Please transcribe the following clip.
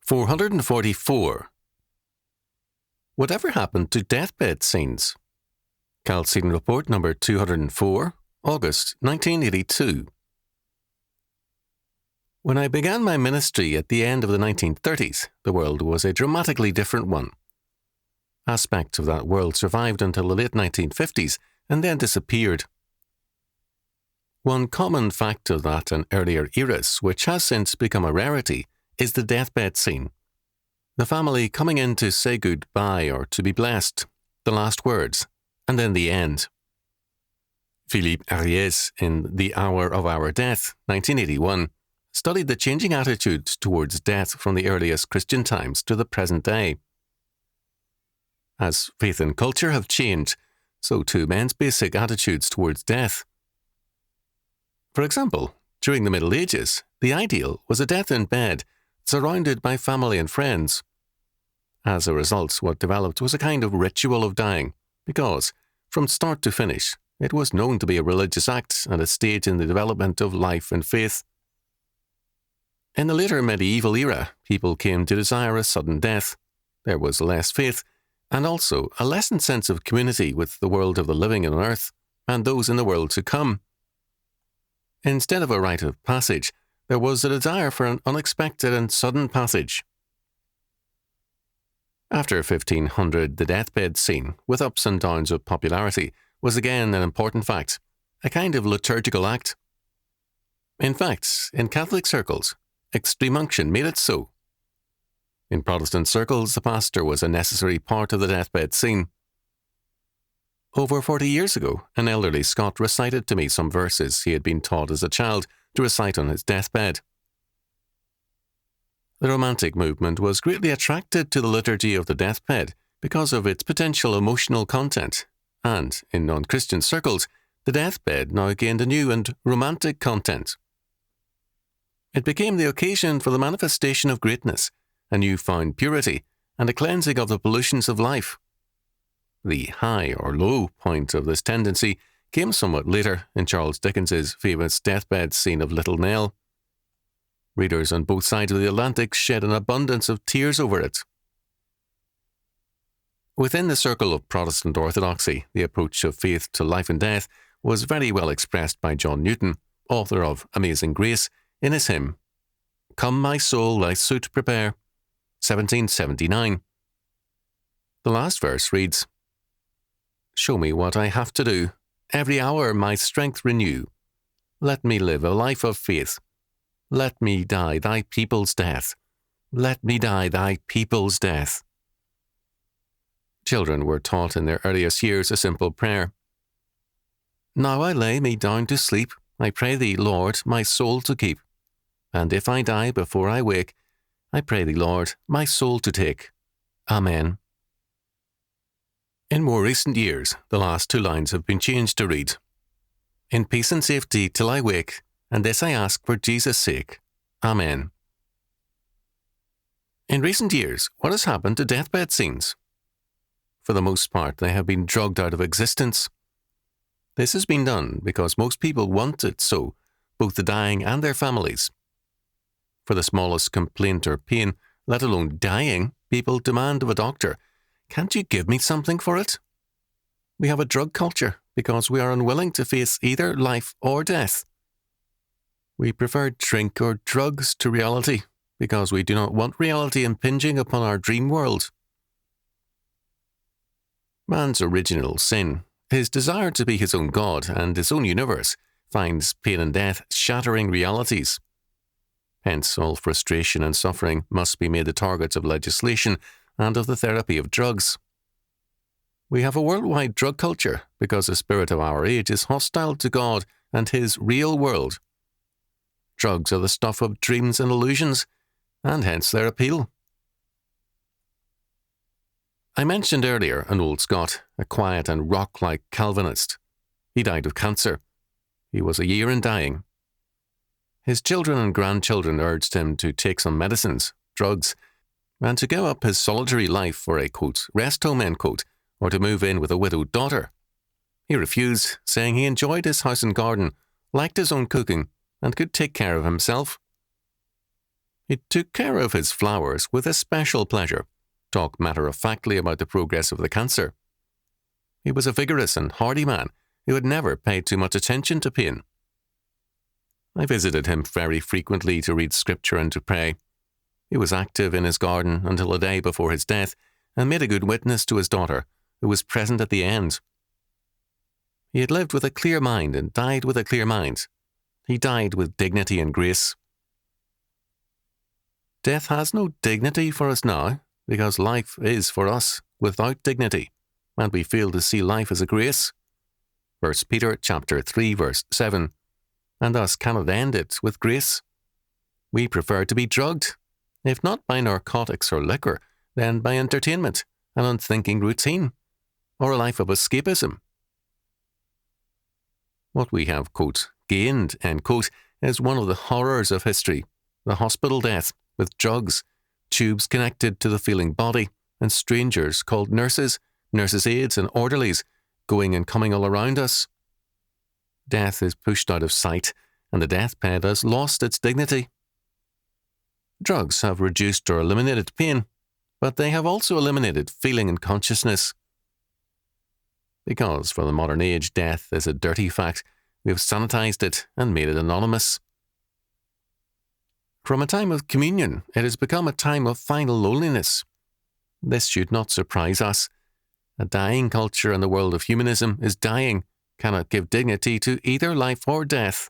444. Whatever happened to deathbed scenes? Chalcedon Report number 204, August 1982. When I began my ministry at the end of the 1930s, the world was a dramatically different one. Aspects of that world survived until the late 1950s and then disappeared. One common fact of that and earlier eras, which has since become a rarity, is the deathbed scene. The family coming in to say goodbye or to be blessed, the last words, and then the end. Philippe Ariès, in The Hour of Our Death, 1981, studied the changing attitudes towards death from the earliest Christian times to the present day. As faith and culture have changed, so too men's basic attitudes towards death. For example, during the Middle Ages, the ideal was a death in bed, surrounded by family and friends. As a result, what developed was a kind of ritual of dying, because, from start to finish, it was known to be a religious act and a stage in the development of life and faith. In the later medieval era, people came to desire a sudden death. There was less faith, and also a lessened sense of community with the world of the living on earth and those in the world to come. Instead of a rite of passage, there was a desire for an unexpected and sudden passage. After 1500, the deathbed scene, with ups and downs of popularity, was again an important fact, a kind of liturgical act. In fact, in Catholic circles, extreme unction made it so. In Protestant circles, the pastor was a necessary part of the deathbed scene. Over 40 years ago, an elderly Scot recited to me some verses he had been taught as a child to recite on his deathbed. The Romantic movement was greatly attracted to the liturgy of the deathbed because of its potential emotional content, and, in non-Christian circles, the deathbed now gained a new and romantic content. It became the occasion for the manifestation of greatness, a newfound purity, and a cleansing of the pollutions of life. The high or low point of this tendency came somewhat later in Charles Dickens's famous deathbed scene of Little Nell. Readers on both sides of the Atlantic shed an abundance of tears over it. Within the circle of Protestant orthodoxy, the approach of faith to life and death was very well expressed by John Newton, author of Amazing Grace, in his hymn, "Come my soul, thy suit prepare," 1779. The last verse reads, "Show me what I have to do, every hour my strength renew. Let me live a life of faith. Let me die thy people's death. Let me die thy people's death." Children were taught in their earliest years a simple prayer. "Now I lay me down to sleep, I pray thee, Lord, my soul to keep. And if I die before I wake, I pray thee, Lord, my soul to take. Amen." In more recent years, the last two lines have been changed to read, "In peace and safety till I wake, and this I ask for Jesus' sake. Amen." In recent years, what has happened to deathbed scenes? For the most part, they have been drugged out of existence. This has been done because most people want it so, both the dying and their families. For the smallest complaint or pain, let alone dying, people demand of a doctor, "Can't you give me something for it?" We have a drug culture because we are unwilling to face either life or death. We prefer drink or drugs to reality because we do not want reality impinging upon our dream world. Man's original sin, his desire to be his own God and his own universe, finds pain and death shattering realities. Hence, all frustration and suffering must be made the targets of legislation and of the therapy of drugs. We have a worldwide drug culture because the spirit of our age is hostile to God and his real world. Drugs are the stuff of dreams and illusions, and hence their appeal. I mentioned earlier an old Scot, a quiet and rock-like Calvinist. He died of cancer. He was a year in dying. His children and grandchildren urged him to take some medicines, drugs, and to give up his solitary life for a, quote, rest home, end quote, or to move in with a widowed daughter. He refused, saying he enjoyed his house and garden, liked his own cooking, and could take care of himself. He took care of his flowers with especial pleasure, talked matter-of-factly about the progress of the cancer. He was a vigorous and hardy man who had never paid too much attention to pain. I visited him very frequently to read scripture and to pray. He was active in his garden until the day before his death and made a good witness to his daughter, who was present at the end. He had lived with a clear mind and died with a clear mind. He died with dignity and grace. Death has no dignity for us now, because life is for us without dignity, and we fail to see life as a grace. 1 Peter chapter 3, verse 7, and thus cannot end it with grace. We prefer to be drugged, if not by narcotics or liquor, then by entertainment, an unthinking routine, or a life of escapism. What we have, quote, gained, end quote, is one of the horrors of history, the hospital death, with drugs, tubes connected to the feeling body, and strangers called nurses, nurses' aides, and orderlies, going and coming all around us. Death is pushed out of sight, and the deathbed has lost its dignity. Drugs have reduced or eliminated pain, but they have also eliminated feeling and consciousness. Because for the modern age death is a dirty fact, we have sanitized it and made it anonymous. From a time of communion, it has become a time of final loneliness. This should not surprise us. A dying culture in the world of humanism is dying, cannot give dignity to either life or death.